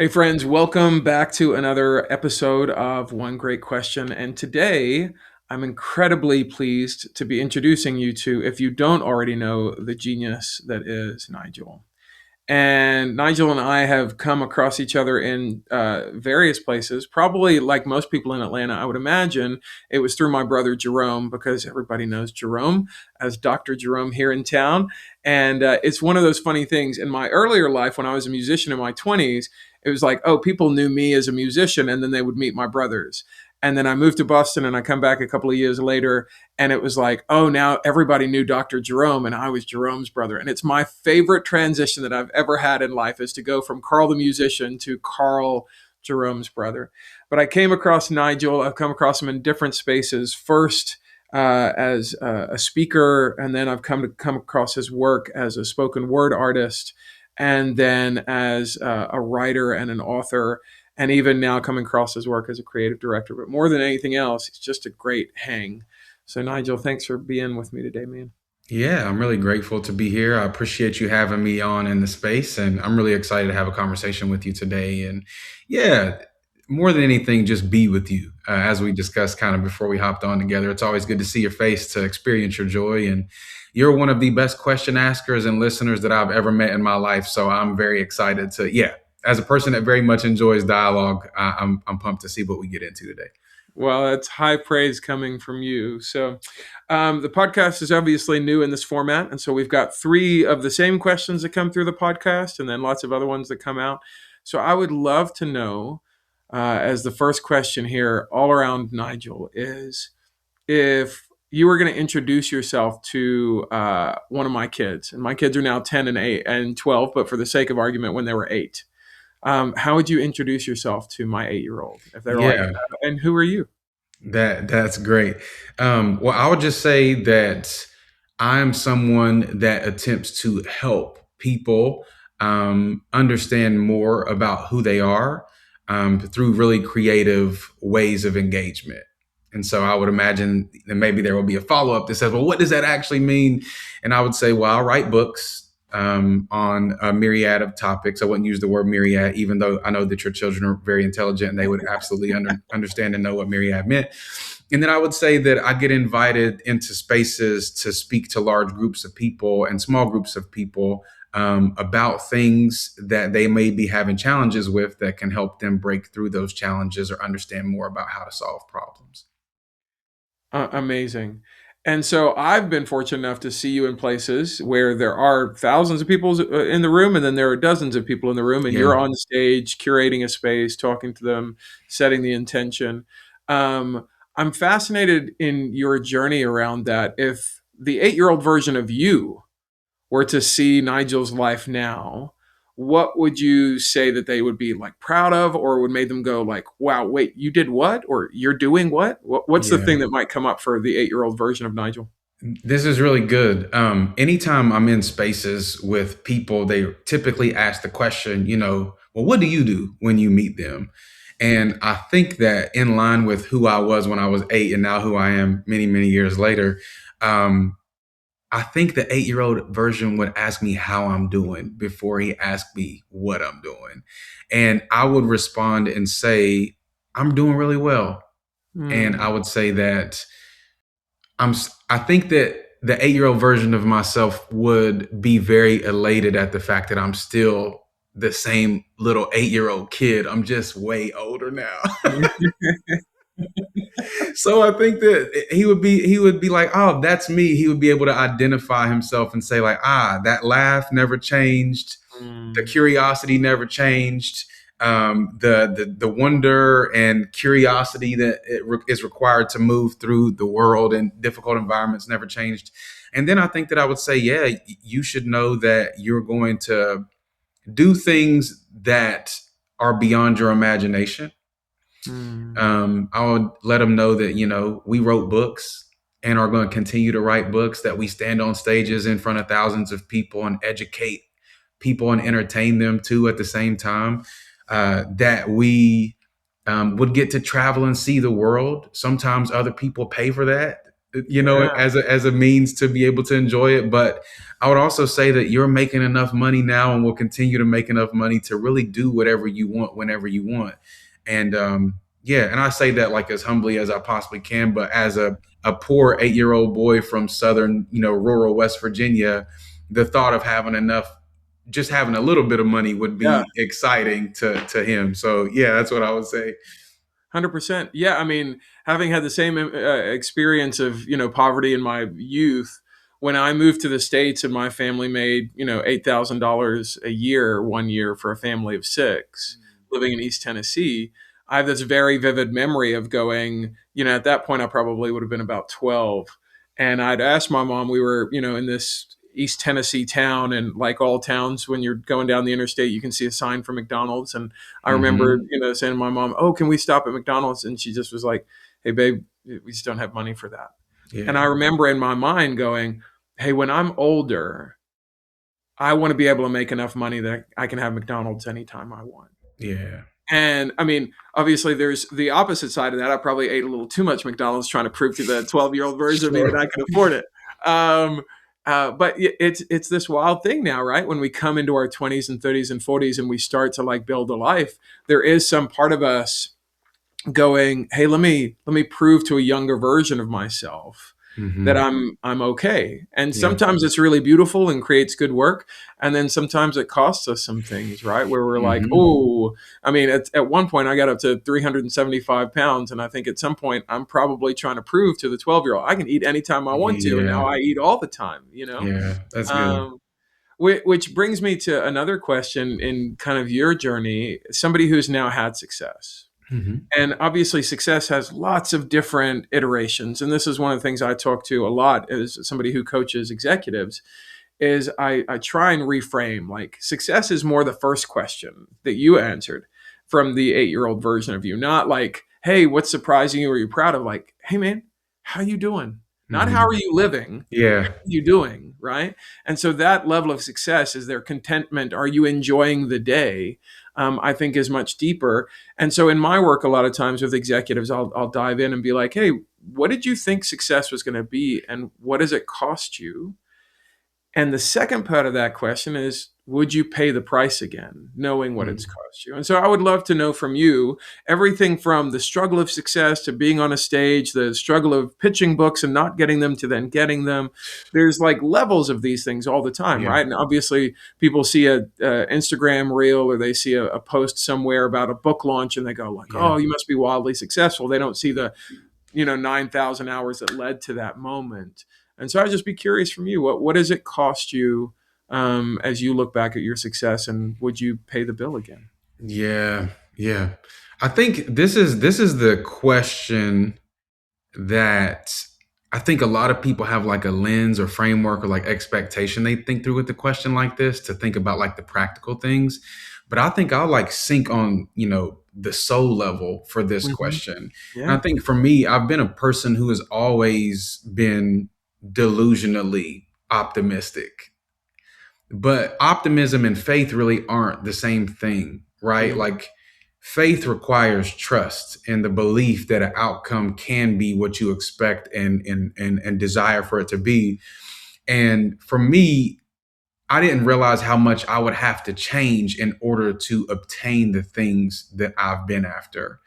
Hey, friends, welcome back to another episode of One Great Question. And today I'm incredibly pleased to be introducing you to, if you don't already know, the genius that is Nigel. And Nigel and I have come across each other in various places. Probably like most people in Atlanta, I would imagine it was through my brother Jerome, because everybody knows Jerome as Dr. Jerome here in town. And it's one of those funny things. In my earlier life, when I was a musician in my 20s, it was like, oh, people knew me as a musician, and then they would meet my brothers. And then I moved to Boston, and I come back a couple of years later, and it was like, oh, now everybody knew Dr. Jerome, and I was Jerome's brother. And it's my favorite transition that I've ever had in life, is to go from Carl the musician to Carl, Jerome's brother. But I came across Nigel. I've come across him in different spaces. First, as a speaker, and then I've come across his work as a spoken word artist, and then as a writer and an author, and even now coming across his work as a creative director. But more than anything else, he's just a great hang. So, Nigel, thanks for being with me today, man. Yeah, I'm really grateful to be here. I appreciate you having me on in the space, and I'm really excited to have a conversation with you today. And yeah, more than anything, just be with you. As we discussed kind of before we hopped on together, it's always good to see your face, to experience your joy. And you're one of the best question askers and listeners that I've ever met in my life. So I'm very excited to, yeah, as a person that very much enjoys dialogue, I'm pumped to see what we get into today. Well, that's high praise coming from you. So, the podcast is obviously new in this format. And so we've got three of the same questions that come through the podcast, and then lots of other ones that come out. So, I would love to know, as the first question here, all around Nigel, is if you were going to introduce yourself to one of my kids, and my kids are now 10 and 8 and 12, but for the sake of argument, when they were 8, how would you introduce yourself to my 8-year-old? If they're like, Yeah. and who are you? That's great. Well, I would just say that I'm someone that attempts to help people understand more about who they are through really creative ways of engagement. And so I would imagine that maybe there will be a follow up that says, well, what does that actually mean? And I would say, well, I write books on a myriad of topics. I wouldn't use the word myriad, even though I know that your children are very intelligent and they would absolutely understand and know what myriad meant. And then I would say that I get invited into spaces to speak to large groups of people and small groups of people about things that they may be having challenges with that can help them break through those challenges or understand more about how to solve problems. Amazing. And so I've been fortunate enough to see you in places where there are thousands of people in the room, and then there are dozens of people in the room, and Yeah. you're on stage curating a space, talking to them, setting the intention. I'm fascinated in your journey around that. If the 8-year-old version of you were to see Nigel's life now, what would you say that they would be like proud of, or would make them go like, wow, wait, you did what? Or you're doing what? What's the thing Yeah. that might come up for the 8-year-old version of Nigel? This is really good. Anytime I'm in spaces with people, they typically ask the question, well, what do you do when you meet them? And I think that in line with who I was when I was 8 and now who I am many, many years later, um, I think the 8-year-old version would ask me how I'm doing before he asked me what I'm doing. And I would respond and say, I'm doing really well. And Hmm. I would say that I think that the 8-year-old version of myself would be very elated at the fact that I'm still the same little 8-year-old kid. I'm just way older now. So I think that he would be like, oh, that's me. He would be able to identify himself and say like, that laugh never changed, the Hmm. curiosity never changed, the wonder and curiosity that is required to move through the world in difficult environments never changed. And then I think that I would say, yeah, you should know that you're going to do things that are beyond your imagination. Hmm. I would let them know that, we wrote books and are going to continue to write books, that we stand on stages in front of thousands of people and educate people and entertain them too at the same time. That we would get to travel and see the world. Sometimes other people pay for that. Yeah. as a means to be able to enjoy it. But I would also say that you're making enough money now and will continue to make enough money to really do whatever you want whenever you want. And yeah, and I say that like as humbly as I possibly can, but as a poor 8 year old boy from southern, rural West Virginia, the thought of having enough, just having a little bit of money would Yeah. be exciting to him. So yeah, that's what I would say. 100%. Yeah, I mean, having had the same experience of, poverty in my youth, when I moved to the States and my family made, $8,000 a year one year for a family of six living in East Tennessee, I have this very vivid memory of going, at that point I probably would have been about 12. And I'd asked my mom, we were, in this East Tennessee town, and like all towns, when you're going down the interstate, you can see a sign for McDonald's. And I remember, Hmm. saying to my mom, "Oh, can we stop at McDonald's?" And she just was like, "Hey, babe, we just don't have money for that." And I Yeah. remember in my mind going, "Hey, when I'm older, I want to be able to make enough money that I can have McDonald's anytime I want." Yeah. And I mean, obviously, there's the opposite side of that. I probably ate a little too much McDonald's trying to prove to the 12-year-old version of me that Sure. I could afford it. Um, but it's this wild thing now, right? When we come into our 20s and 30s and 40s and we start to like build a life, there is some part of us going, "Hey, let me prove to a younger version of myself that Hmm. I'm okay." And Yeah. sometimes it's really beautiful and creates good work, and then sometimes it costs us some things, right? Where we're like, Hmm. "Oh," I mean, at one point I got up to 375 pounds, and I think at some point I'm probably trying to prove to the 12-year-old I can eat anytime I want to, and now Yeah. I eat all the time. Yeah. That's good. Um, which brings me to another question in kind of your journey, somebody who's now had success. Hmm. And obviously, success has lots of different iterations. And this is one of the things I talk to a lot as somebody who coaches executives is I try and reframe like success is more the first question that you answered from the 8-year-old version of you, not like, "Hey, what's surprising you or you're proud of?" Like, "Hey, man, how you doing?" Not "How are Hmm. you living?" Yeah. You doing, right? And so that level of success is their contentment. Are you enjoying the day? I think is much deeper. And so in my work, a lot of times with executives, I'll dive in and be like, "Hey, what did you think success was going to be, and what does it cost you?" And the second part of that question is, would you pay the price again, knowing what it's Mhm. cost you? And so I would love to know from you everything from the struggle of success to being on a stage, the struggle of pitching books and not getting them to then getting them. There's like levels of these things all the time, Yeah. right? And obviously, people see a Instagram reel or they see a post somewhere about a book launch and they go like, Yeah. "Oh, you must be wildly successful." They don't see the 9,000 hours that led to that moment. And so I'd just be curious from you, what does it cost you as you look back at your success, and would you pay the bill again? Yeah. Yeah. I think this is the question that I think a lot of people have like a lens or framework or like expectation they think through with the question like this to think about like the practical things. But I think I'll like sink on, the soul level for this Hmm. question. And I Yeah. think for me, I've been a person who has always been delusionally optimistic. But optimism and faith really aren't the same thing, right? Mm. Like faith requires trust and the belief that an outcome can be what you expect and desire for it to be. And for me, I didn't realize how much I would have to change in order to obtain the things that I've been after.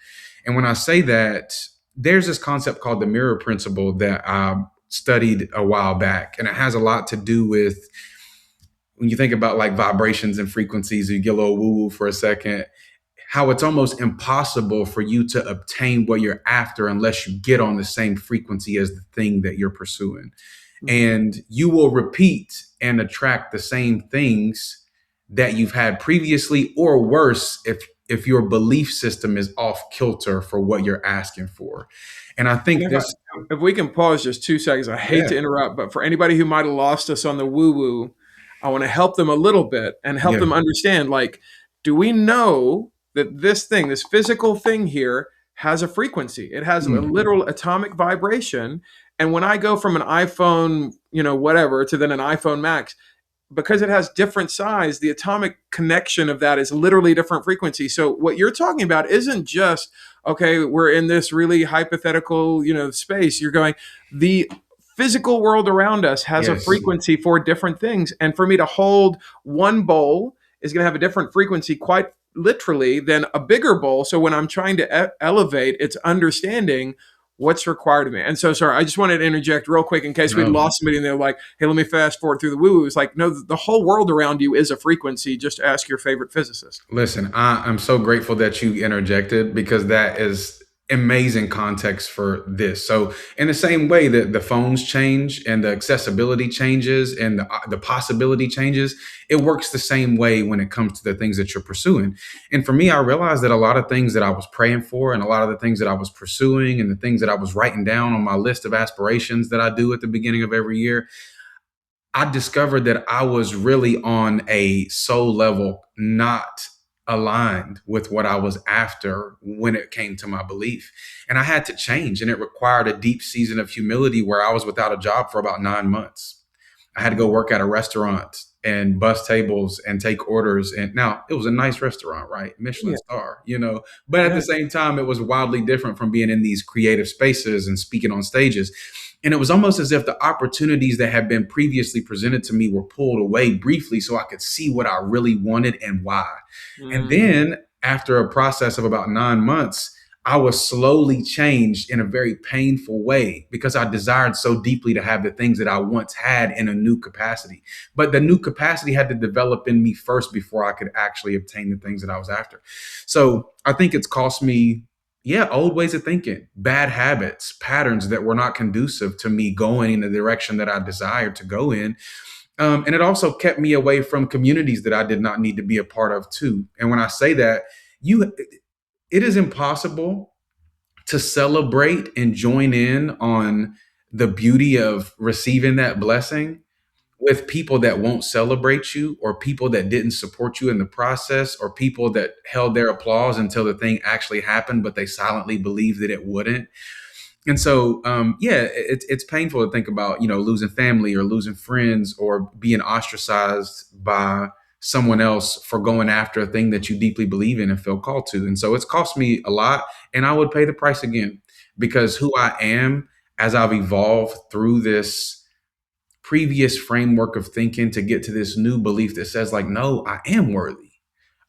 And when I say that, there's this concept called the mirror principle that I studied a while back, and it has a lot to do with when you think about like vibrations and frequencies, you get a little woo woo for a second, how it's almost impossible for you to obtain what you're after unless you get on the same frequency as the thing that you're pursuing. Hmm. And you will repeat and attract the same things that you've had previously, or worse, if your belief system is off kilter for what you're asking for. And I And think this, if we can pause just 2 seconds, I hate yeah, to interrupt, but for anybody who might have lost us on the woo woo, I want to help them a little bit and help yeah, them understand like, do we know that this thing, this physical thing here, has a frequency? It has a mm, literal atomic vibration. And when I go from an iPhone, whatever, to then an iPhone Max, because it has different size, the atomic connection of that is literally different frequency. So what you're talking about isn't just, okay, we're in this really hypothetical, space. You're going, the physical world around us has a Yes. frequency for different things. And for me to hold one bowl is going to have a different frequency, quite literally, than a bigger bowl. So when I'm trying to elevate, it's understanding what's required of me. And so, sorry, I just wanted to interject real quick in case we'd No. lost somebody and they're like, hey, let me fast forward through the woo woo. It's like, no, the whole world around you is a frequency. Just ask your favorite physicist. Listen, I'm so grateful that you interjected because that is amazing context for this. So, in the same way that the phones change and the accessibility changes and the possibility changes, it works the same way when it comes to the things that you're pursuing. And for me, I realized that a lot of things that I was praying for and a lot of the things that I was pursuing and the things that I was writing down on my list of aspirations that I do at the beginning of every year, I discovered that I was really on a soul level, not aligned with what I was after when it came to my belief. And I had to change, and it required a deep season of humility where I was without a job for about 9 months. I had to go work at a restaurant and bus tables and take orders. And now it was a nice restaurant, right? Michelin Yeah. star, but at the Yeah. same time, it was wildly different from being in these creative spaces and speaking on stages. And it was almost as if the opportunities that had been previously presented to me were pulled away briefly so I could see what I really wanted and why. And Mm, then after a process of about 9 months, I was slowly changed in a very painful way because I desired so deeply to have the things that I once had in a new capacity. But the new capacity had to develop in me first before I could actually obtain the things that I was after. So I think it's cost me, yeah, old ways of thinking, bad habits, patterns that were not conducive to me going in the direction that I desired to go in. And it also kept me away from communities that I did not need to be a part of too. And when I say that, you it is impossible to celebrate and join in on the beauty of receiving that blessing with people that won't celebrate you or people that didn't support you in the process or people that held their applause until the thing actually happened, but they silently believed that it wouldn't. And so, yeah, it's painful to think about, losing family or losing friends or being ostracized by someone else for going after a thing that you deeply believe in and feel called to. And so it's cost me a lot, and I would pay the price again because who I am as I've evolved through this previous framework of thinking to get to this new belief that says, like, no, I am worthy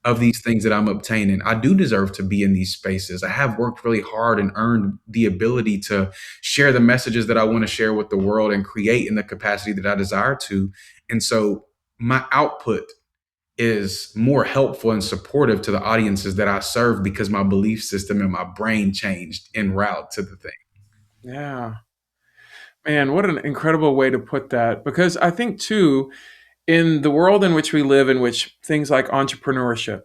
of these things that I'm obtaining. I do deserve to be in these spaces. I have worked really hard and earned the ability to share the messages that I want to share with the world and create in the capacity that I desire to. And so my output is more helpful and supportive to the audiences that I serve because my belief system and my brain changed en route to the thing. yeah. Man, what an incredible way to put that. Because I think, too, in the world in which we live, in which things like entrepreneurship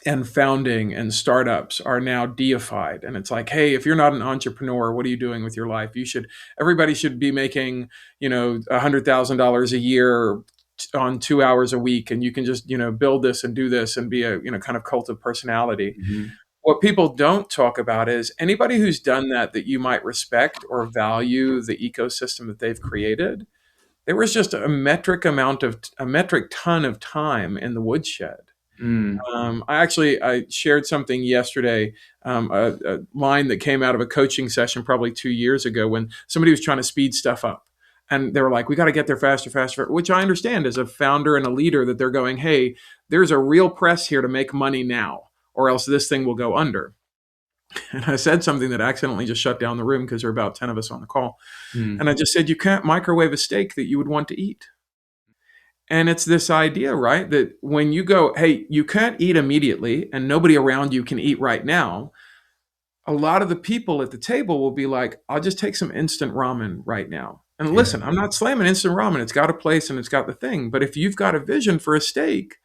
and founding and startups are now deified, and it's like, hey, if you're not an entrepreneur, what are you doing with your life? Everybody should be making, $100,000 a year on 2 hours a week, and you can just, build this and do this and be a, kind of cult of personality. Mhm. What people don't talk about is anybody who's done that you might respect or value the ecosystem that they've created. There was just a metric ton of time in the woodshed. Mm. I shared something yesterday, a line that came out of a coaching session probably 2 years ago when somebody was trying to speed stuff up. And they were like, we got to get there faster, faster, which I understand as a founder and a leader that they're going, hey, there's a real press here to make money now, or else this thing will go under. And I said something that accidentally just shut down the room because there were about 10 of us on the call. Mm. And I just said, you can't microwave a steak that you would want to eat. And it's this idea, right? That when you go, hey, you can't eat immediately and nobody around you can eat right now, a lot of the people at the table will be like, I'll just take some instant ramen right now. And Yeah. listen, I'm not slamming instant ramen. It's got a place and it's got the thing. But if you've got a vision for a steak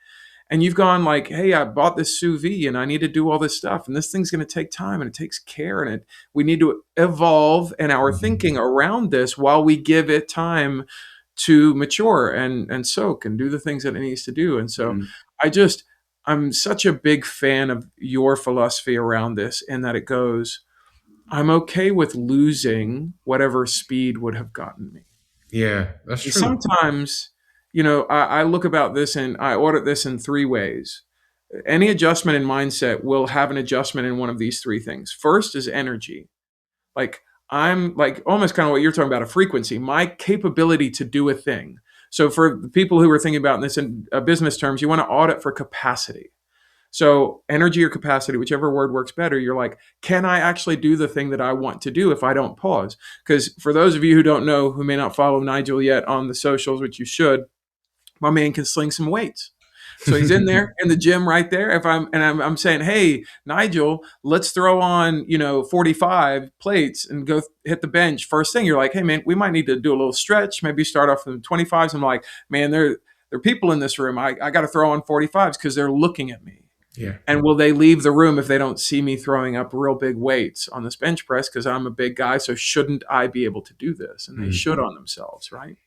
and you've gone like, hey, I bought this sous vide and I need to do all this stuff and this thing's going to take time and it takes care and we need to evolve in our Mhm. thinking around this while we give it time to mature and soak and do the things that it needs to do. And so Mm. I just I'm such a big fan of your philosophy around this in that it goes, I'm okay with losing whatever speed would have gotten me. Yeah, that's And true. sometimes, I look about this and I audit this in three ways. Any adjustment in mindset will have an adjustment in one of these three things. First is energy. Like, I'm like almost kind of what you're talking about, a frequency, my capability to do a thing. So for the people who are thinking about this in business terms, you want to audit for capacity. So energy or capacity, whichever word works better, you're like, can I actually do the thing that I want to do if I don't pause? Because for those of you who don't know, who may not follow Nigel yet on the socials, which you should, my man can sling some weights. So he's in there in the gym right there. If I'm saying, hey, Nigel, let's throw on, 45 plates and go hit the bench. First thing, you're like, hey man, we might need to do a little stretch, maybe start off from 25s. I'm like, man, there are people in this room. I got to throw on 45s because they're looking at me. Yeah. And will they leave the room if they don't see me throwing up real big weights on this bench press? Because I'm a big guy, so shouldn't I be able to do this? And they should on themselves, right?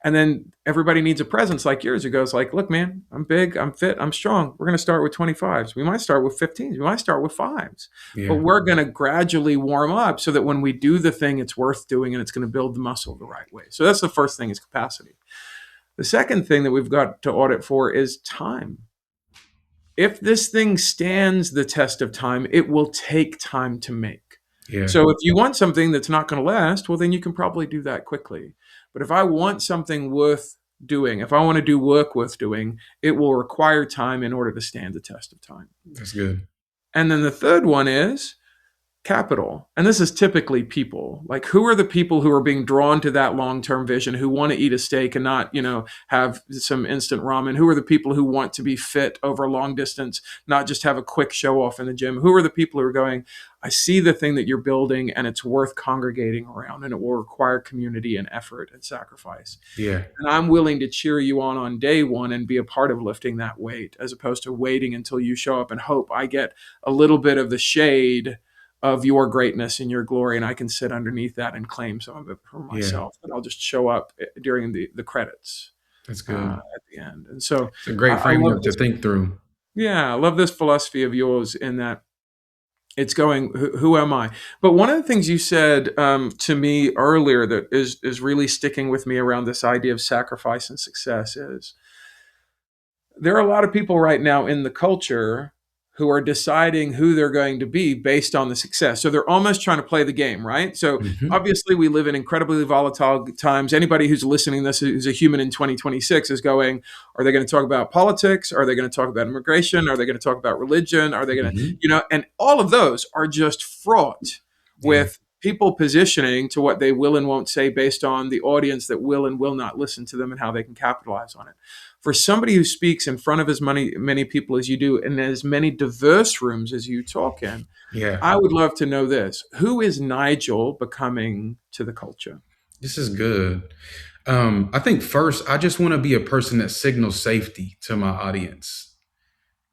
And then everybody needs a presence like yours who goes like, look, man, I'm big, I'm fit, I'm strong. We're going to start with 25s. We might start with 15s. We might start with fives. But Yeah. we're going to gradually warm up so that when we do the thing, it's worth doing and it's going to build the muscle the right way. So that's the first thing, is capacity. The second thing that we've got to audit for is time. If this thing stands the test of time, it will take time to make. Yeah. So if you want something that's not going to last, well, then you can probably do that quickly. But if I want something worth doing, if I want to do work worth doing, it will require time in order to stand the test of time. That's good. And then the third one is capital. And this is typically people. Like, who are the people who are being drawn to that long-term vision, who want to eat a steak and not, have some instant ramen? Who are the people who want to be fit over long distance, not just have a quick show off in the gym? Who are the people who are going, I see the thing that you're building and it's worth congregating around, and it will require community and effort and sacrifice. Yeah. And I'm willing to cheer you on day one and be a part of lifting that weight, as opposed to waiting until you show up and hope I get a little bit of the shade of your greatness and your glory, and I can sit underneath that and claim some of it for myself. But I'll just show up during the credits That's good. at the end. And so It's a great I love framework to this. think through. Yeah, I love this philosophy of yours in that it's going, who am I? But one of the things you said to me earlier that is really sticking with me around this idea of sacrifice and success is, there are a lot of people right now in the culture who are deciding who they're going to be based on the success. So they're almost trying to play the game, right? So obviously we live in incredibly volatile times. Anybody who's listening to this, who's a human in 2026, is going, are they going to talk about politics? Are they going to talk about immigration? Are they going to talk about religion? Are they going to, and all of those are just fraught with people positioning to what they will and won't say based on the audience that will and will not listen to them and how they can capitalize on it. For somebody who speaks in front of as many people as you do, and as many diverse rooms as you talk in, I would love to know this. Who is Nigel becoming to the culture? This is good. I think first, I just want to be a person that signals safety to my audience.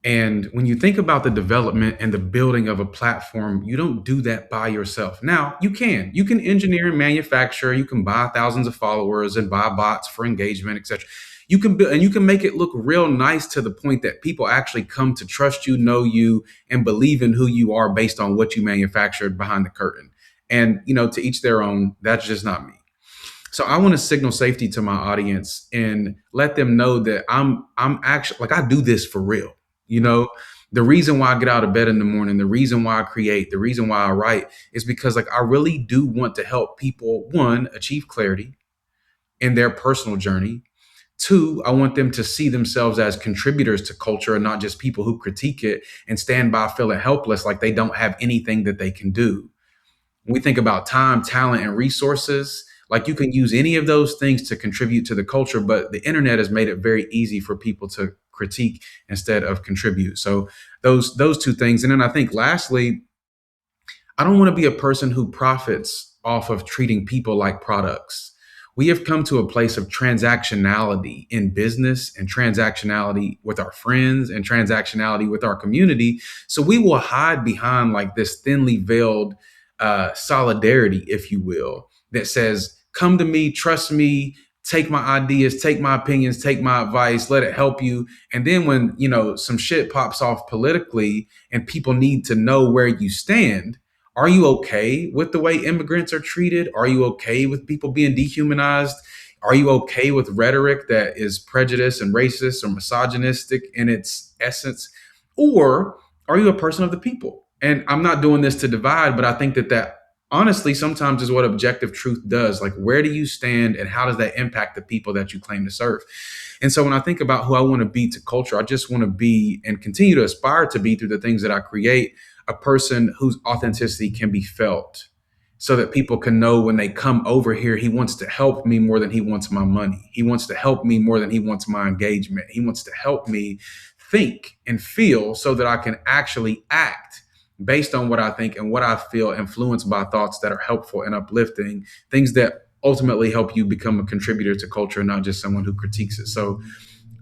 And when you think about the development and the building of a platform, you don't do that by yourself. Now, you can engineer and manufacture, you can buy thousands of followers and buy bots for engagement, etc. You can build, and you can make it look real nice to the point that people actually come to trust you, know you, and believe in who you are based on what you manufactured behind the curtain. And, to each their own. That's just not me. So I want to signal safety to my audience and let them know that I'm actually, like, I do this for real. The reason why I get out of bed in the morning, the reason why I create, the reason why I write is because, like, I really do want to help people, one, achieve clarity in their personal journey. Two, I want them to see themselves as contributors to culture and not just people who critique it and stand by feeling helpless, like they don't have anything that they can do. When we think about time, talent, and resources, like, you can use any of those things to contribute to the culture, but the internet has made it very easy for people to critique instead of contribute. So those two things. And then I think lastly, I don't want to be a person who profits off of treating people like products. We have come to a place of transactionality in business and transactionality with our friends and transactionality with our community. So we will hide behind like this thinly veiled solidarity, if you will, that says, come to me, trust me, take my ideas, take my opinions, take my advice, let it help you. And then when, some shit pops off politically and people need to know where you stand, are you okay with the way immigrants are treated? Are you okay with people being dehumanized? Are you okay with rhetoric that is prejudiced and racist or misogynistic in its essence? Or are you a person of the people? And I'm not doing this to divide, but I think that honestly sometimes is what objective truth does. Like, where do you stand and how does that impact the people that you claim to serve? And so when I think about who I want to be to culture, I just want to be and continue to aspire to be through the things that I create, a person whose authenticity can be felt so that people can know when they come over here, he wants to help me more than he wants my money. He wants to help me more than he wants my engagement. He wants to help me think and feel so that I can actually act based on what I think and what I feel, influenced by thoughts that are helpful and uplifting, things that ultimately help you become a contributor to culture, not just someone who critiques it. So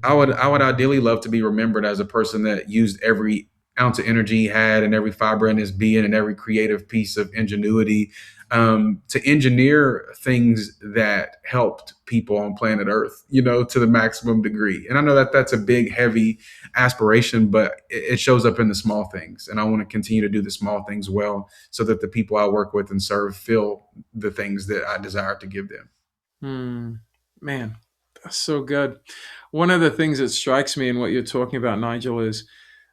I would ideally love to be remembered as a person that used every ounce of energy he had and every fiber in his being and every creative piece of ingenuity to engineer things that helped people on planet Earth, to the maximum degree. And I know that that's a big, heavy aspiration, but it shows up in the small things. And I want to continue to do the small things well so that the people I work with and serve feel the things that I desire to give them. Hmm. Man, that's so good. One of the things that strikes me in what you're talking about, Nigel, is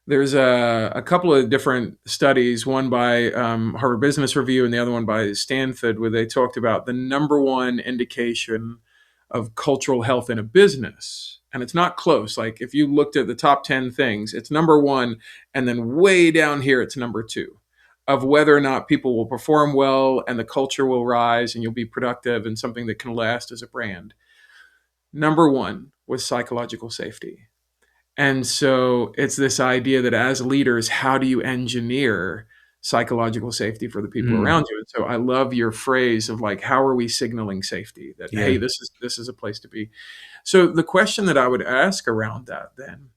there's a couple of different studies, one by Harvard Business Review and the other one by Stanford, where they talked about the number one indication of cultural health in a business. And it's not close. Like if you looked at the top 10 things, it's number one. And then way down here, it's number two of whether or not people will perform well and the culture will rise and you'll be productive and something that can last as a brand. Number one was psychological safety. And so it's this idea that as leaders, how do you engineer psychological safety for the people Mm, around you? And so I love your phrase of like, how are we signaling safety? That hey, yeah. this is a place to be. So the question that I would ask around that then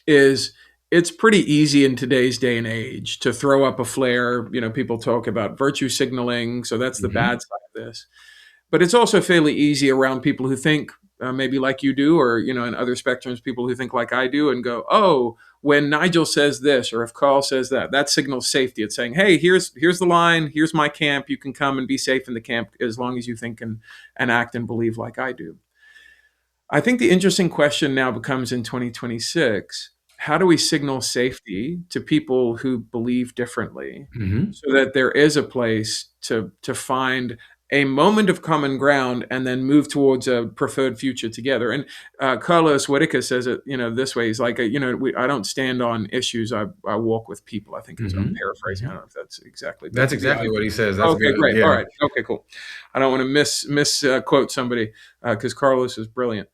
is it's pretty easy in today's day and age to throw up a flare. People talk about virtue signaling. So that's the Hmm. bad side of this. But it's also fairly easy around people who think maybe like you do, or in other spectrums, people who think like I do, and go, "Oh, when Nigel says this, or if Carl says that, that signals safety. It's saying, hey, here's the line, here's my camp. You can come and be safe in the camp as long as you think and act and believe like I do." I think the interesting question now becomes in 2026, how do we signal safety to people who believe differently Hmm. so that there is a place to find a moment of common ground and then move towards a preferred future together? And Carlos Whitaker says it, this way. He's like, I don't stand on issues. I walk with people, I think is, I'm Hmm. paraphrasing. I Hmm. don't know if that's exactly, but That's the exactly what he says. That's okay, good. great. All Yeah. right. Okay, cool. I don't want to misquote somebody because Carlos is brilliant.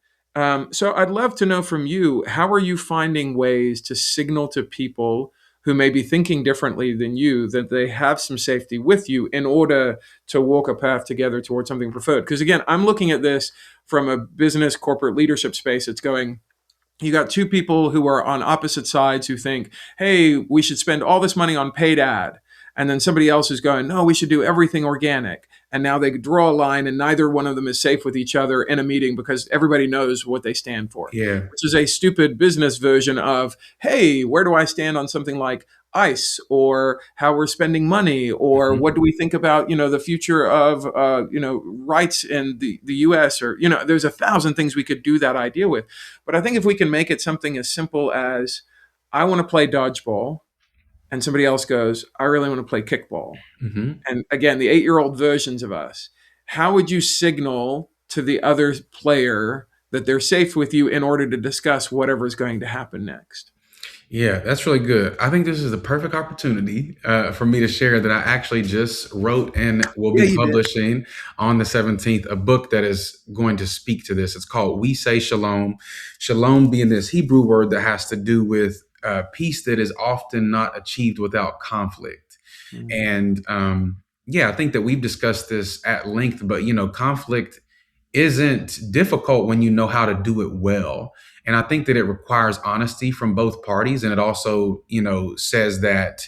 So I'd love to know from you, how are you finding ways to signal to people who may be thinking differently than you that they have some safety with you in order to walk a path together towards something preferred? Because again, I'm looking at this from a business corporate leadership space. It's going, you got two people who are on opposite sides who think, hey, we should spend all this money on paid ad. And then somebody else is going, no, we should do everything organic. And now they draw a line, and neither one of them is safe with each other in a meeting because everybody knows what they stand for, Yeah. which is a stupid business version of, hey, where do I stand on something like ICE or how we're spending money or Hmm. what do we think about, the future of, rights in the US, or, there's 1,000 things we could do that idea with. But I think if we can make it something as simple as, I want to play dodgeball, and somebody else goes, I really want to play kickball. Hmm. And again, the 8-year-old versions of us, how would you signal to the other player that they're safe with you in order to discuss whatever is going to happen next? Yeah, that's really good. I think this is the perfect opportunity for me to share that I actually just wrote and will Yeah, be you did. publishing on the 17th a book that is going to speak to this. It's called We Say Shalom. Shalom being this Hebrew word that has to do with peace that is often not achieved without conflict. Mm. And yeah, I think that we've discussed this at length, but conflict isn't difficult when you know how to do it well. And I think that it requires honesty from both parties. And it also, says that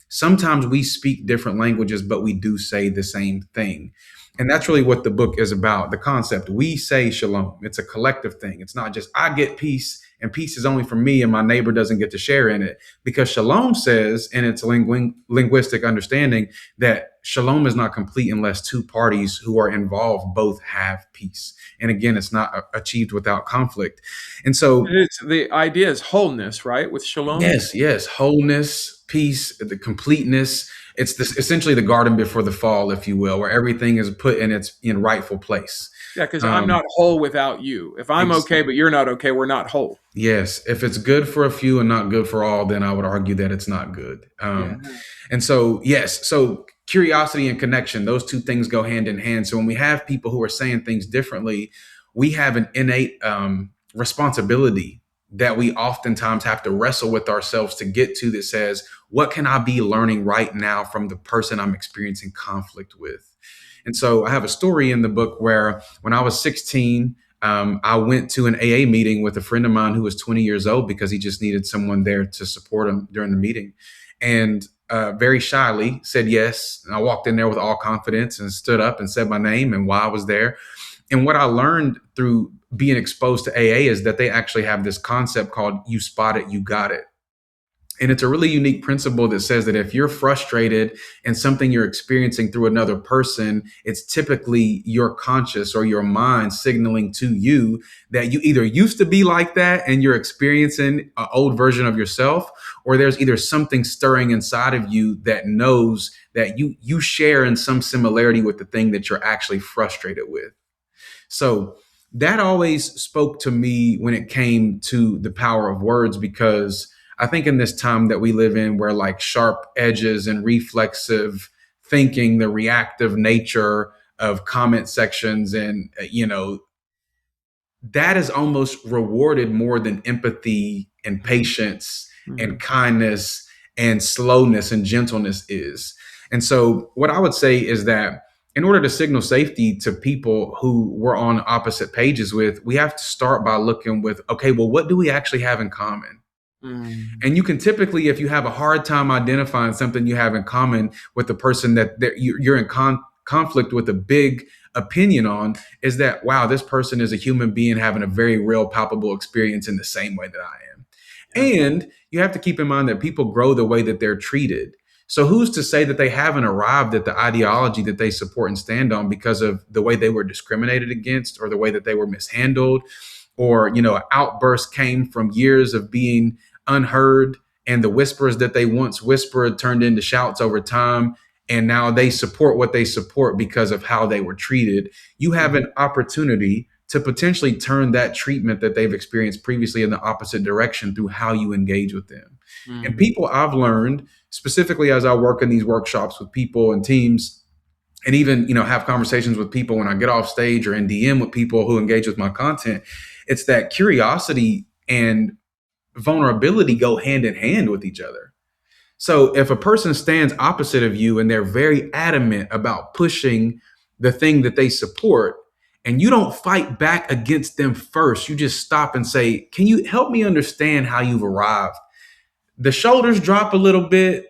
sometimes we speak different languages, but we do say the same thing. And that's really what the book is about. The concept, we say shalom. It's a collective thing. It's not just I get peace and peace is only for me and my neighbor doesn't get to share in it. Because shalom says, in its linguistic understanding, that shalom is not complete unless two parties who are involved both have peace. And again, it's not achieved without conflict. And so, It's the idea is wholeness, right? With shalom. yes, yes, wholeness, peace, the completeness. It's this, essentially the garden before the fall, if you will, where everything is put in its in rightful place. Yeah, because I'm Um, not whole without you. If I'm ex- okay, but you're not okay, we're not whole. yes, if it's good for a few and not good for all, then I would argue that it's not good. Yeah. And so, yes, so curiosity and connection, those two things go hand in hand. So when we have people who are saying things differently, we have an innate responsibility that we oftentimes have to wrestle with ourselves to get to, that says, what can I be learning right now from the person I'm experiencing conflict with? And so I have a story in the book where when I was 16, I went to an AA meeting with a friend of mine who was 20 years old because he just needed someone there to support him during the meeting. And very shyly said yes. And I walked in there with all confidence and stood up and said my name and why I was there. And what I learned through being exposed to AA is that they actually have this concept called you spot it, you got it. And it's a really unique principle that says that if you're frustrated and something you're experiencing through another person, it's typically your conscious or your mind signaling to you that you either used to be like that and you're experiencing an old version of yourself, or there's either something stirring inside of you that knows that you share in some similarity with the thing that you're actually frustrated with. So that always spoke to me when it came to the power of words, because I think in this time that we live in, where like sharp edges and reflexive thinking, the reactive nature of comment sections and, that is almost rewarded more than empathy and patience Mm-hmm. and kindness and slowness and gentleness is. And so, what I would say is that in order to signal safety to people who we're on opposite pages with, we have to start by looking with, okay, well, what do we actually have in common? Mm-hmm. And you can typically, if you have a hard time identifying something you have in common with the person that you're in conflict with a big opinion on, is that, wow, this person is a human being having a very real, palpable experience in the same way that I am. Yeah. And you have to keep in mind that people grow the way that they're treated. So who's to say that they haven't arrived at the ideology that they support and stand on because of the way they were discriminated against, or the way that they were mishandled, or, an outburst came from years of being unheard, and the whispers that they once whispered turned into shouts over time, and now they support what they support because of how they were treated. You have Mm-hmm. an opportunity to potentially turn that treatment that they've experienced previously in the opposite direction through how you engage with them. And Mm-hmm. people, I've learned, specifically as I work in these workshops with people and teams, and even, have conversations with people when I get off stage or in DM with people who engage with my content, it's that curiosity and vulnerability go hand in hand with each other. So if a person stands opposite of you and they're very adamant about pushing the thing that they support, and you don't fight back against them first, you just stop and say, can you help me understand how you've arrived? The shoulders drop a little bit,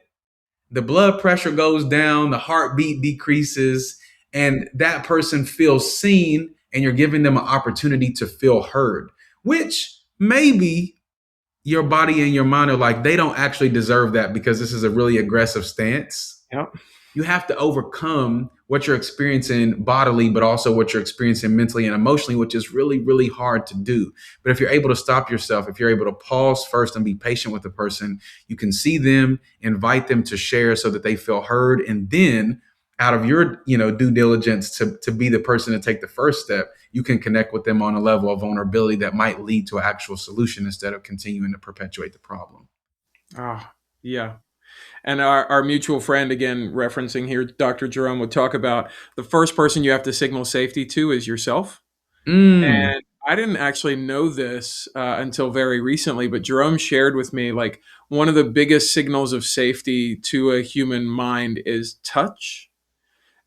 the blood pressure goes down, the heartbeat decreases, and that person feels seen, and you're giving them an opportunity to feel heard, which maybe your body and your mind are like, they don't actually deserve that because this is a really aggressive stance. Yep. You have to overcome what you're experiencing bodily, but also what you're experiencing mentally and emotionally, which is really, really hard to do. But if you're able to stop yourself, if you're able to pause first and be patient with the person, you can see them, invite them to share so that they feel heard. And then out of your, due diligence to be the person to take the first step, you can connect with them on a level of vulnerability that might lead to an actual solution instead of continuing to perpetuate the problem. Ah, yeah. And our mutual friend, again, referencing here, Dr. Jerome, would talk about the first person you have to signal safety to is yourself. Mm, And I didn't actually know this until very recently, but Jerome shared with me like one of the biggest signals of safety to a human mind is touch.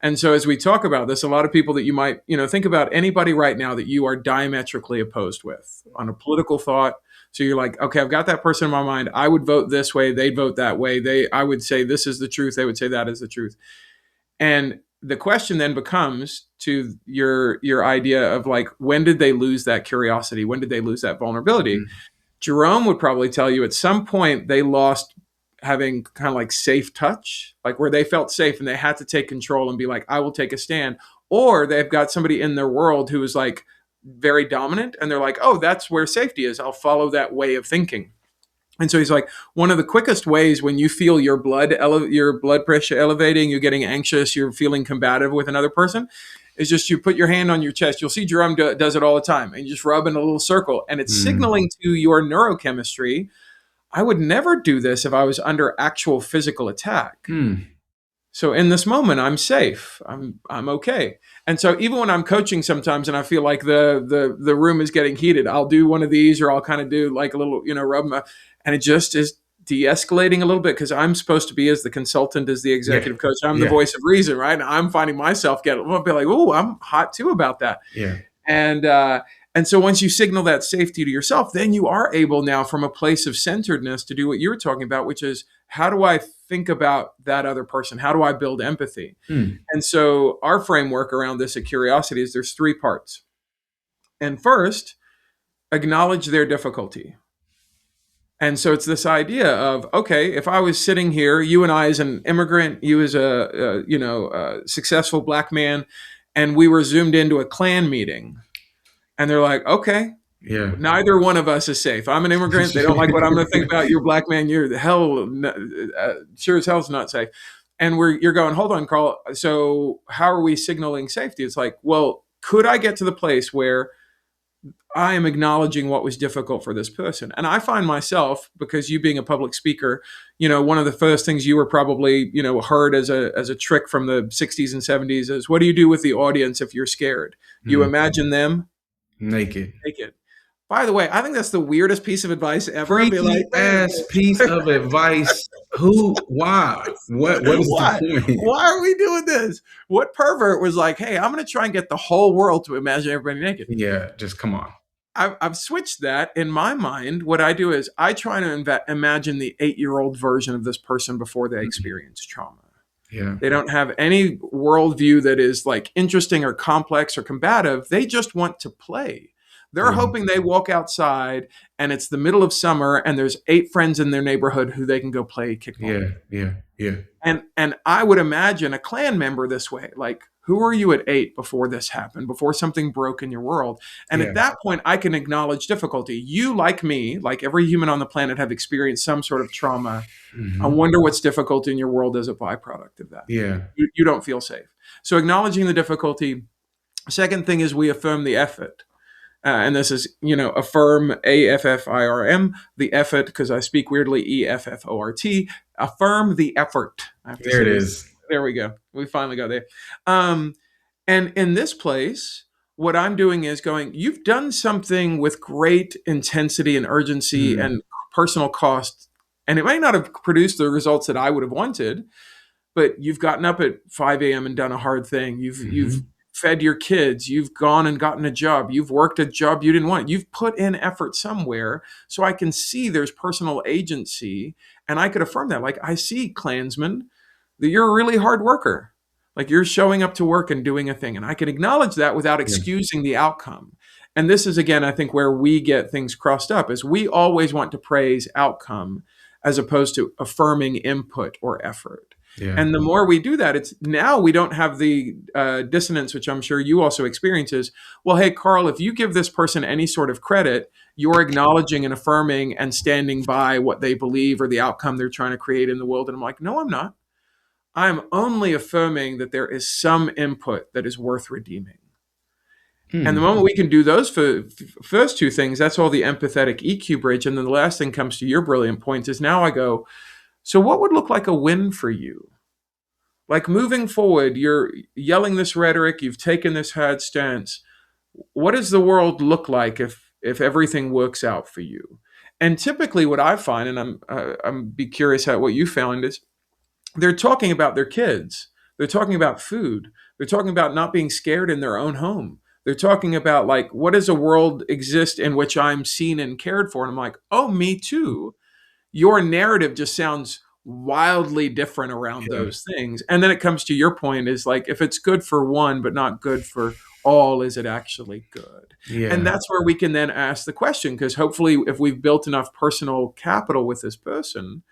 And so as we talk about this, a lot of people that you might, think about anybody right now that you are diametrically opposed with on a political thought. So you're like, okay, I've got that person in my mind. I would vote this way. They'd vote that way. I would say this is the truth. They would say that is the truth. And the question then becomes to your idea of like, when did they lose that curiosity? When did they lose that vulnerability? Mm. Jerome would probably tell you at some point they lost having kind of like safe touch, like where they felt safe and they had to take control and be like, I will take a stand. Or they've got somebody in their world who is like very dominant and they're like, oh, that's where safety is. I'll follow that way of thinking. And so he's like, one of the quickest ways when you feel your your blood pressure elevating, you're getting anxious, you're feeling combative with another person, is just you put your hand on your chest. You'll see Jerome does it all the time, and you just rub in a little circle, and it's Mm. signaling to your neurochemistry. I would never do this if I was under actual physical attack. Mm. So in this moment, I'm safe. I'm okay. And so even when I'm coaching sometimes, and I feel like the room is getting heated, I'll do one of these, or I'll kind of do like a little, rub my, and it just is de-escalating a little bit because I'm supposed to be as the consultant, as the Yeah. executive coach. I'm the Yeah. voice of reason, right? And I'm finding myself I'll be like, oh, I'm hot too about that. Yeah. And and so once you signal that safety to yourself, then you are able now from a place of centeredness to do what you were talking about, which is how do I think about that other person? How do I build empathy? Mm. And so our framework around this at Curiosity is there's three parts. And first, acknowledge their difficulty. And so it's this idea of, okay, if I was sitting here, you and I as an immigrant, you as a successful Black man, and we were zoomed into a Klan meeting, and they're like, okay, Yeah. neither one of us is safe. I'm an immigrant. They don't like what I'm going to think about. You're a Black man. You're the hell, sure as hell's not safe. And you're going, hold on, Carl. So how are we signaling safety? It's like, well, could I get to the place where I am acknowledging what was difficult for this person? And I find myself, because you being a public speaker, one of the first things you were probably, heard as a trick from the 60s and 70s is, what do you do with the audience if you're scared? You Mm. imagine them Naked. naked. By the way, I think that's the weirdest piece of advice ever. Be like, Freaky ass piece of advice. Who? Why? What is why? the point? Why are we doing this? What pervert was like, hey, I'm going to try and get the whole world to imagine everybody naked? Yeah, just come on. I've switched that in my mind. What I do is I try to imagine the 8-year-old version of this person before they experience trauma. Yeah. They don't have any worldview that is like interesting or complex or combative. They just want to play. They're hoping they walk outside and it's the middle of summer and there's 8 friends in their neighborhood who they can go play kickball. Yeah. And I would imagine a Klan member this way, like, who were you at 8 before this happened, before something broke in your world? And Yeah. at that point, I can acknowledge difficulty. You, like me, like every human on the planet, have experienced some sort of trauma. I wonder what's difficult in your world as a byproduct of that. Yeah. You don't feel safe. So acknowledging the difficulty. Second thing is we affirm the effort. And this is, affirm, AFFIRM, the effort, because I speak weirdly, EFFORT. Affirm the effort. I have to There it say is. there we go. We finally got there. And in this place, what I'm doing is going, you've done something with great intensity and urgency and personal cost. And it may not have produced the results that I would have wanted, but you've gotten up at 5 a.m. and done a hard thing. You've fed your kids. You've gone and gotten a job. You've worked a job you didn't want. You've put in effort somewhere. So I can see there's personal agency. And I could affirm that. Like, I see, Klansman, that you're a really hard worker. Like, you're showing up to work and doing a thing. And I can acknowledge that without excusing the outcome. And this is, again, I think where we get things crossed up, is we always want to praise outcome as opposed to affirming input or effort. Yeah. And the more we do that, it's now we don't have the dissonance, which I'm sure you also experience, is, well, hey, Carl, if you give this person any sort of credit, you're acknowledging and affirming and standing by what they believe or the outcome they're trying to create in the world. And I'm like, no, I'm not. I'm only affirming that there is some input that is worth redeeming. And the moment we can do those first two things, that's all the empathetic EQ bridge. And then the last thing comes to your brilliant point is now I go, so what would look like a win for you? Like, moving forward, you're yelling this rhetoric, you've taken this hard stance. What does the world look like if everything works out for you? And typically what I find, and I'm be curious at what you found, is they're talking about their kids. They're talking about food. They're talking about not being scared in their own home. They're talking about, like, what does a world exist in which I'm seen and cared for? And I'm like, oh, me too. Your narrative just sounds wildly different around Yeah. those things. And then it comes to your point, is like, if it's good for one but not good for all, is it actually good? And Yeah. that's where we can then ask the question, because hopefully if we've built enough personal capital with this person,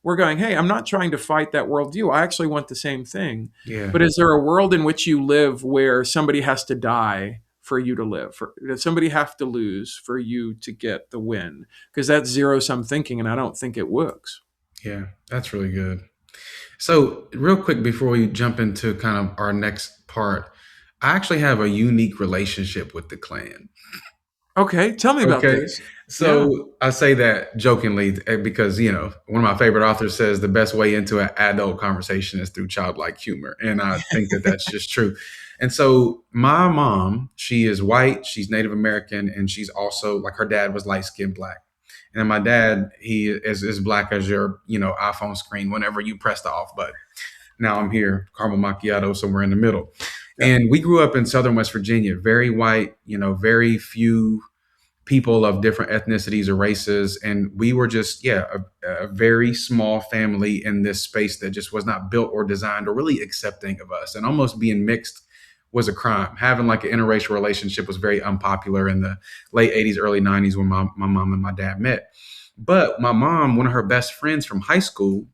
we're going, hey, I'm not trying to fight that worldview. I actually want the same thing. Yeah. But is there a world in which you live where somebody has to die for you to live? Does somebody have to lose for you to get the win? Because that's zero sum thinking, and I don't think it works. Yeah. That's really good. So, real quick before we jump into kind of our next part, I actually have a unique relationship with the clan. Okay, tell me about Okay. this. Yeah. So I say that jokingly because, one of my favorite authors says the best way into an adult conversation is through childlike humor. And I think that that's just true. And so my mom, she is white, she's Native American, and she's also like her dad was light skinned black. And then my dad, he is as black as your, iPhone screen whenever you press the off button. Now I'm here, caramel macchiato somewhere in the middle. Yeah. And we grew up in Southern West Virginia, very white, very few people of different ethnicities or races. And we were just, a very small family in this space that just was not built or designed or really accepting of us. And almost being mixed was a crime. Having like an interracial relationship was very unpopular in the late 80s, early 90s when my mom and my dad met. But my mom, one of her best friends from high school,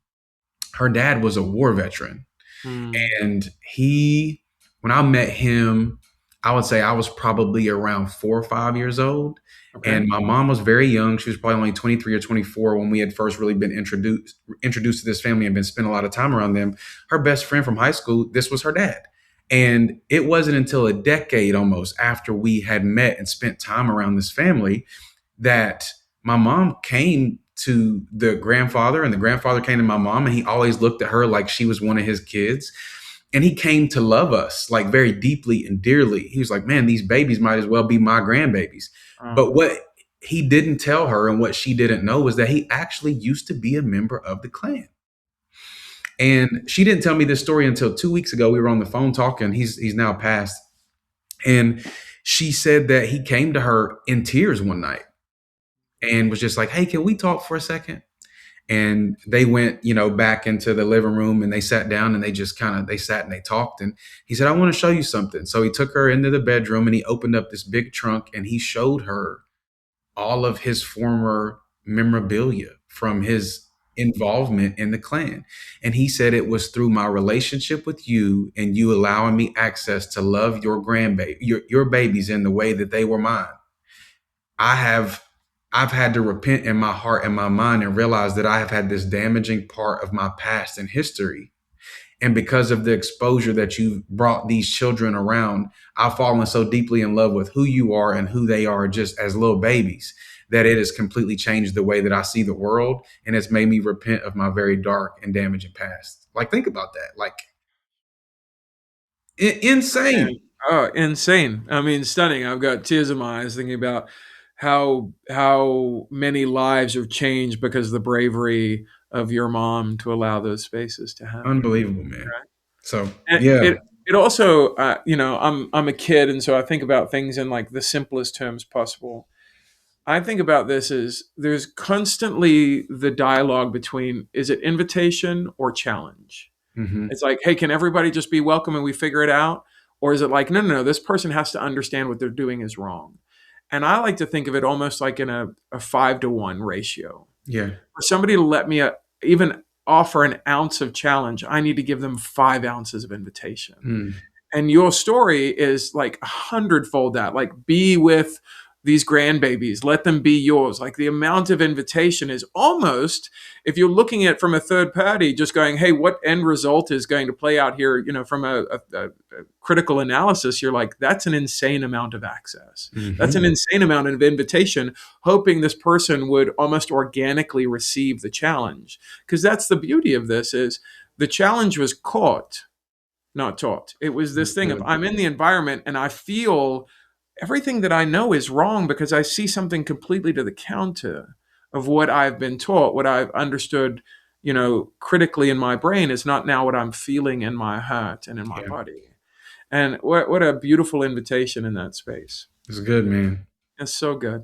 her dad was a war veteran. Hmm. And when I met him, I would say I was probably around 4 or 5 years old. Okay. And my mom was very young. She was probably only 23 or 24 when we had first really been introduced to this family and been spending a lot of time around them. Her best friend from high school, this was her dad. And it wasn't until a decade almost after we had met and spent time around this family that my mom came to the grandfather and the grandfather came to my mom, and he always looked at her like she was one of his kids. And he came to love us like very deeply and dearly. He was like, man, these babies might as well be my grandbabies. Oh. But what he didn't tell her and what she didn't know was that he actually used to be a member of the clan. And she didn't tell me this story until 2 weeks ago. We were on the phone talking. He's now passed. And she said that he came to her in tears one night and was just like, hey, can we talk for a second? And they went, back into the living room and they sat down and they sat and they talked. And he said, I want to show you something. So he took her into the bedroom and he opened up this big trunk and he showed her all of his former memorabilia from his involvement in the clan. And he said, it was through my relationship with you and you allowing me access to love your grandbaby, your babies in the way that they were mine. I have I've had to repent in my heart and my mind and realize that I have had this damaging part of my past and history. And because of the exposure that you've brought these children around, I've fallen so deeply in love with who you are and who they are just as little babies that it has completely changed the way that I see the world. And it's made me repent of my very dark and damaging past. Like, think about that. Like, insane. And oh, insane. I mean, stunning. I've got tears in my eyes thinking about how many lives have changed because of the bravery of your mom to allow those spaces to happen. Unbelievable, man. Right? So, And yeah. it also, I'm a kid, and so I think about things in like the simplest terms possible. I think about this as there's constantly the dialogue between, is it invitation or challenge? Hmm. It's like, hey, can everybody just be welcome and we figure it out? Or is it like, no, no, no, this person has to understand what they're doing is wrong. And I like to think of it almost like in a 5-to-1 ratio. Yeah. For somebody to let me even offer an ounce of challenge, I need to give them 5 ounces of invitation. Mm. And your story is like 100-fold that. Like, be with these grandbabies, let them be yours. Like, the amount of invitation is almost, if you're looking at it from a third party, just going, hey, what end result is going to play out here? From a critical analysis, you're like, that's an insane amount of access. That's an Hmm. insane amount of invitation, hoping this person would almost organically receive the challenge. Because that's the beauty of this, is the challenge was caught, not taught. It was this That's thing of, good. I'm in the environment and I feel everything that I know is wrong because I see something completely to the counter of what I've been taught, what I've understood, critically in my brain is not now what I'm feeling in my heart and in my Yeah. body. And what a beautiful invitation in that space. It's good, man. It's so good.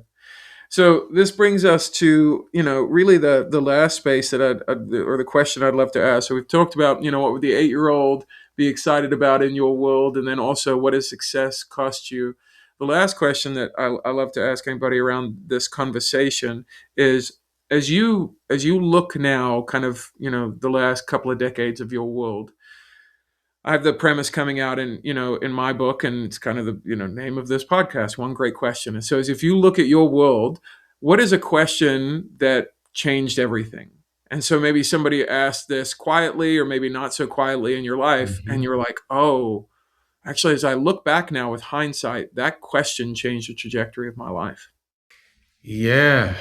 So this brings us to, really the last space that or the question I'd love to ask. So we've talked about, what would the 8-year-old be excited about in your world, and then also what does success cost you? The last question that I love to ask anybody around this conversation is, as you look now, kind of, the last couple of decades of your world. I have the premise coming out in my book, and it's kind of the name of this podcast, One Great Question. And so, as if you look at your world, what is a question that changed everything? And so maybe somebody asked this quietly, or maybe not so quietly in your life, and Mhm. you're like, oh, actually, as I look back now with hindsight, that question changed the trajectory of my life. Yeah.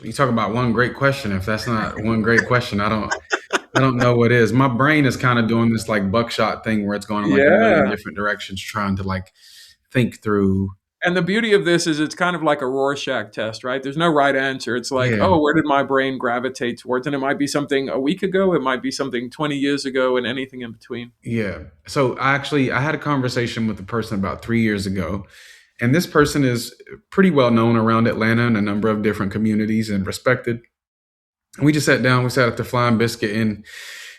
You talk about one great question. If that's not one great question, I don't know what is. My brain is kind of doing this like buckshot thing where it's going in like a million Yeah. different directions, trying to like think through. And the beauty of this is it's kind of like a Rorschach test, right? There's no right answer. It's like, Yeah, oh, where did my brain gravitate towards? And it might be something a week ago, it might be something 20 years ago, and anything in between. yeah. So I had a conversation with a person about 3 years ago, and this person is pretty well known around Atlanta in a number of different communities and respected. And we just sat down. We sat at the Flying Biscuit in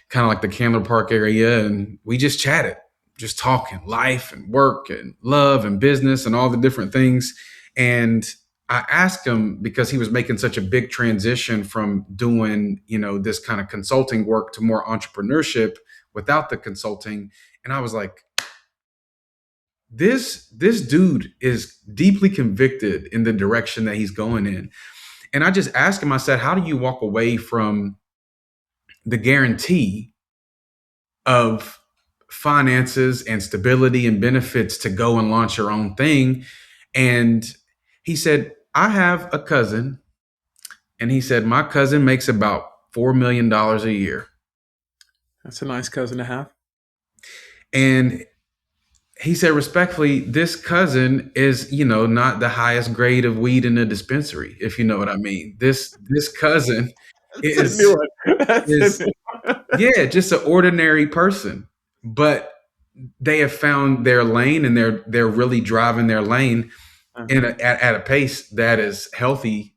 kind of like the Candler Park area, and we just chatted, just talking life and work and love and business and all the different things. And I asked him because he was making such a big transition from doing, this kind of consulting work to more entrepreneurship without the consulting. And I was like, this dude is deeply convicted in the direction that he's going in. And I just asked him, I said, how do you walk away from the guarantee of finances and stability and benefits to go and launch your own thing? And he said, I have a cousin, and he said, my cousin makes about $4 million a year. That's a nice cousin to have. And he said, respectfully, this cousin is, not the highest grade of weed in the dispensary, if you know what I mean. This cousin That's a new is one. That's a is new one. yeah, just an ordinary person. But they have found their lane, and they're really driving their lane Uh-huh. at a pace that is healthy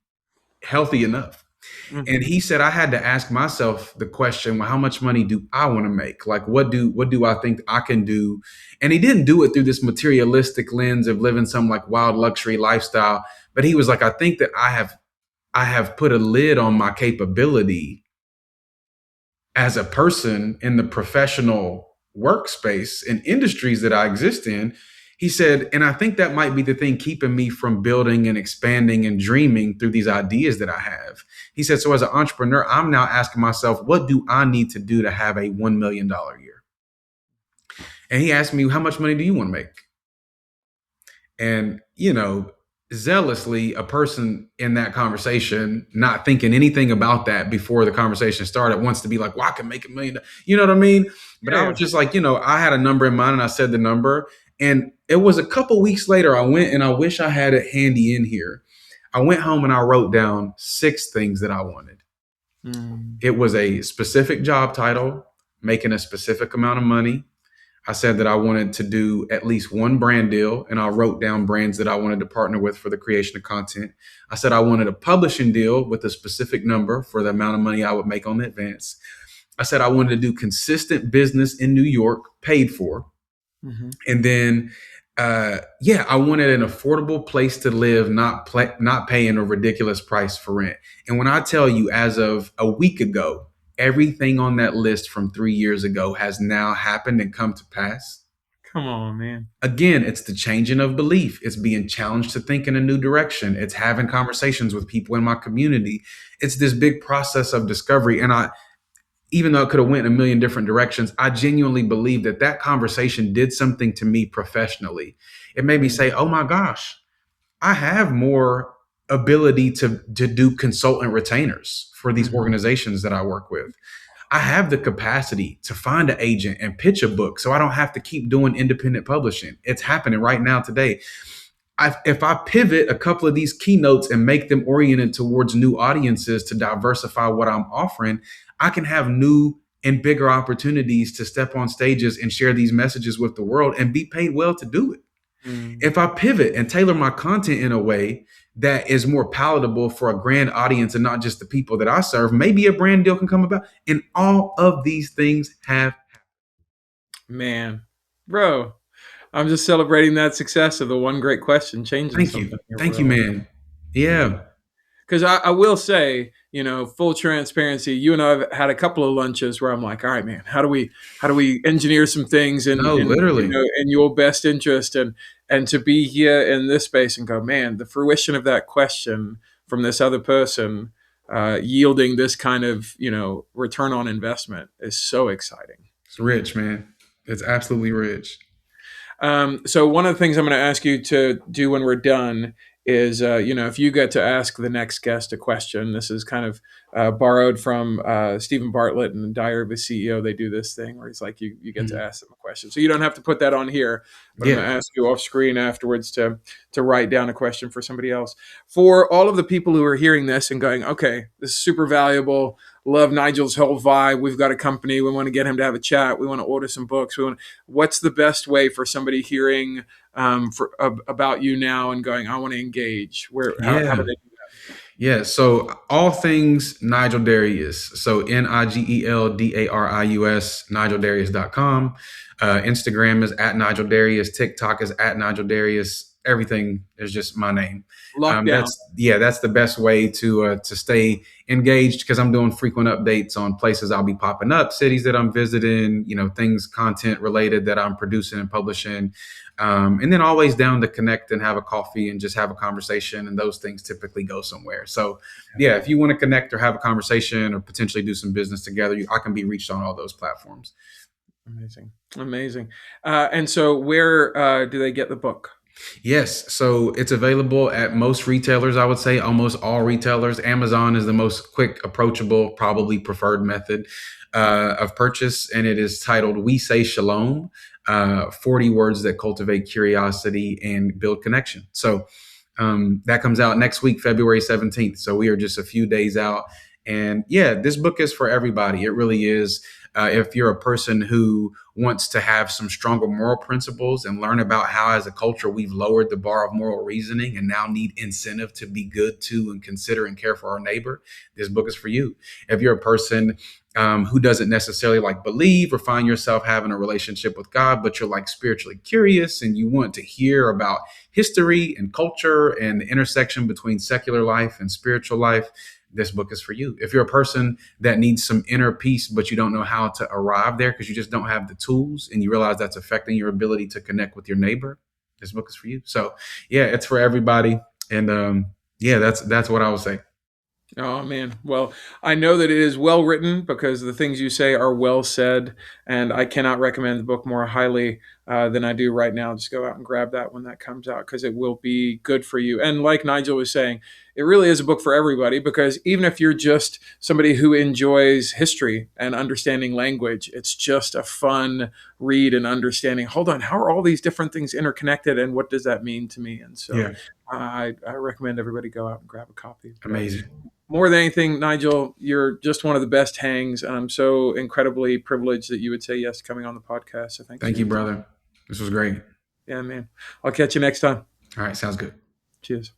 enough. And Hmm. he said, I had to ask myself the question, well, how much money do I want to make? Like, what do I think I can do? And he didn't do it through this materialistic lens of living some like wild luxury lifestyle. But he was like, I think that I have put a lid on my capability as a person in the professional workspace and industries that I exist in. He said, and I think that might be the thing keeping me from building and expanding and dreaming through these ideas that I have. He said, so as an entrepreneur, I'm now asking myself, what do I need to do to have a $1 million year? And he asked me, how much money do you want to make? And, zealously, a person in that conversation, not thinking anything about that before the conversation started, wants to be like, well, I can make $1 million. You know what I mean? But I Yeah. was just like, I had a number in mind, and I said the number. And it was a couple weeks later, I went, and I wish I had it handy in here. I went home and I wrote down 6 things that I wanted. Mm. It was a specific job title, making a specific amount of money. I said that I wanted to do at least one brand deal, and I wrote down brands that I wanted to partner with for the creation of content. I said I wanted a publishing deal with a specific number for the amount of money I would make on the advance. I said I wanted to do consistent business in New York, paid for. Hmm. And then, I wanted an affordable place to live, not paying a ridiculous price for rent. And when I tell you, as of a week ago, everything on that list from 3 years ago has now happened and come to pass. Come on, man. Again, it's the changing of belief. It's being challenged to think in a new direction. It's having conversations with people in my community. It's this big process of discovery. And even though it could have went in a million different directions, I genuinely believe that conversation did something to me professionally. It made me Mm. say, oh my gosh, I have more ability to do consultant retainers for these Mhm. organizations that I work with. I have the capacity to find an agent and pitch a book so I don't have to keep doing independent publishing. It's happening right now today. If I pivot a couple of these keynotes and make them oriented towards new audiences to diversify what I'm offering, I can have new and bigger opportunities to step on stages and share these messages with the world and be paid well to do it. Mm. If I pivot and tailor my content in a way that is more palatable for a grand audience and not just the people that I serve, maybe a brand deal can come about. And all of these things have. Man, bro, I'm just celebrating that success of the one great question changing Thank you. something in your Thank you, world. man. Yeah. Yeah. Because I will say, full transparency, you and I have had a couple of lunches where I'm like, all right, man, how do we engineer some things No, literally. in your best interest, and to be here in this space and go, man, the fruition of that question from this other person yielding this kind of return on investment is so exciting. It's rich, man. It's absolutely rich. So one of the things I'm going to ask you to do when we're done is, if you get to ask the next guest a question, this is kind of borrowed from Stephen Bartlett and Diary of a CEO. They do this thing where he's like, you get to Mhm. ask them a question. So you don't have to put that on here, but I'm going Yeah. to ask you off screen afterwards to write down a question for somebody else. For all of the people who are hearing this and going, okay, this is super valuable. Love Nigel's whole vibe. We've got a company. We want to get him to have a chat. We want to order some books. What's the best way for somebody hearing about you now and going, I want to engage? How do Yeah. they? Yeah, so all things Nigel Darius. So Nigeldarius, NigelDarius.com. Instagram is at Nigel Darius. TikTok is at Nigel Darius. Everything is just my name. Lockdown. That's the best way to stay engaged because I'm doing frequent updates on places I'll be popping up, cities that I'm visiting, things content related that I'm producing and publishing. And then always down to connect and have a coffee and just have a conversation. And those things typically go somewhere. So, yeah, if you want to connect or have a conversation or potentially do some business together, I can be reached on all those platforms. Amazing. Amazing. And so where do they get the book? Yes, so it's available at most retailers, I would say almost all retailers. Amazon is the most quick, approachable, probably preferred method of purchase. And it is titled We Say Shalom 40 Words That Cultivate Curiosity and Build Connection. So that comes out next week, February 17th. So we are just a few days out. And yeah, this book is for everybody. It really is. If you're a person who wants to have some stronger moral principles and learn about how, as a culture, we've lowered the bar of moral reasoning and now need incentive to be good to and consider and care for our neighbor, this book is for you. If you're a person who doesn't necessarily believe or find yourself having a relationship with God, but you're spiritually curious and you want to hear about history and culture and the intersection between secular life and spiritual life, this book is for you. If you're a person that needs some inner peace, but you don't know how to arrive there because you just don't have the tools and you realize that's affecting your ability to connect with your neighbor, this book is for you. So yeah, it's for everybody. And yeah, that's what I would say. Oh man. Well, I know that it is well written because the things you say are well said, and I cannot recommend the book more highly than I do right now. Just go out and grab that when that comes out because it will be good for you. And like Nigel was saying, it really is a book for everybody because even if you're just somebody who enjoys history and understanding language, it's just a fun read and understanding. Hold on, how are all these different things interconnected, and what does that mean to me? And so Yeah, I recommend everybody go out and grab a copy. But amazing. more than anything, Nigel, you're just one of the best hangs, and I'm so incredibly privileged that you would say yes to coming on the podcast. So thanks for Thank you, your time. brother. This was great. Yeah, man. I'll catch you next time. All right, sounds good. Cheers.